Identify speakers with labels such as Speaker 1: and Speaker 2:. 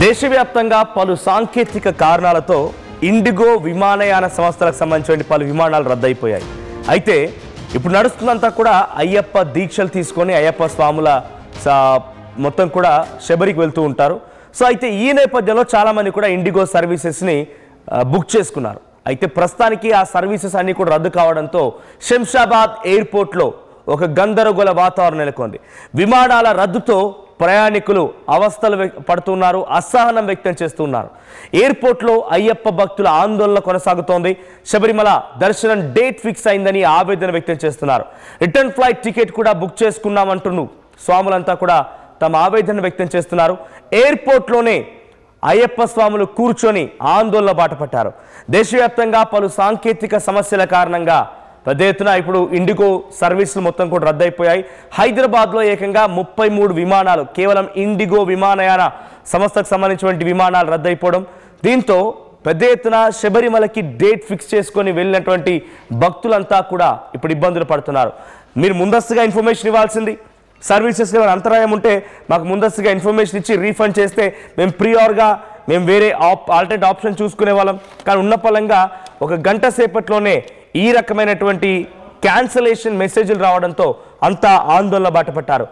Speaker 1: దేశవ్యాప్తంగా పలు సాంకేతిక కారణాలతో ఇండిగో విమానయాన సంస్థలకు సంబంధించిన పలు విమానాలు రద్దయిపోయాయి. అయితే ఇప్పుడు నడుస్తున్నంతా కూడా అయ్యప్ప దీక్షలు తీసుకొని అయ్యప్ప స్వాముల మొత్తం కూడా శబరికి వెళ్తూ ఉంటారు. సో అయితే ఈ నేపథ్యంలో చాలామంది కూడా ఇండిగో సర్వీసెస్ని బుక్ చేసుకున్నారు. అయితే ప్రస్తుతానికి ఆ సర్వీసెస్ అన్నీ కూడా రద్దు కావడంతో శంషాబాద్ ఎయిర్పోర్ట్లో ఒక గందరగోళ వాతావరణం నెలకొంది. విమానాల రద్దుతో ప్రయాణికులు అవస్థలు పడుతున్నారు, అసహనం వ్యక్తం చేస్తున్నారు. ఎయిర్పోర్ట్లో అయ్యప్ప భక్తుల ఆందోళన కొనసాగుతోంది. శబరిమల దర్శనం డేట్ ఫిక్స్ అయిందని ఆవేదన వ్యక్తం చేస్తున్నారు. రిటర్న్ ఫ్లైట్ టికెట్ కూడా బుక్ చేసుకున్నామంటున్నారు. స్వాములంతా కూడా తమ ఆవేదన వ్యక్తం చేస్తున్నారు. ఎయిర్పోర్ట్లోనే అయ్యప్ప స్వాములు కూర్చొని ఆందోళన బాటపట్టారు. దేశవ్యాప్తంగా పలు సాంకేతిక సమస్యల కారణంగా పెద్ద ఎత్తున ఇప్పుడు ఇండిగో సర్వీసులు మొత్తం కూడా రద్దయిపోయాయి. హైదరాబాద్లో ఏకంగా 33 విమానాలు కేవలం ఇండిగో విమానయాన సంస్థకు సంబంధించినటువంటి విమానాలు రద్దయిపోవడం, దీంతో పెద్ద ఎత్తున శబరిమలకి డేట్ ఫిక్స్ చేసుకొని వెళ్ళినటువంటి భక్తులంతా కూడా ఇప్పుడు ఇబ్బందులు పడుతున్నారు. మీరు ముందస్తుగా ఇన్ఫర్మేషన్ ఇవ్వాల్సింది. సర్వీసెస్లో ఏమైనా అంతరాయం ఉంటే మాకు ముందస్తుగా ఇన్ఫర్మేషన్ ఇచ్చి రీఫండ్ చేస్తే మేము ప్రియార్గా మేము వేరే ఆల్టర్నేట్ ఆప్షన్ చూసుకునే వాళ్ళం. కానీ ఉన్న పలంగా ఒక గంట సేపట్లోనే ఈ రకమైనటువంటి క్యాన్సలేషన్ మెసేజ్లు రావడంతో అంతా ఆందోళన బాటపట్టారు.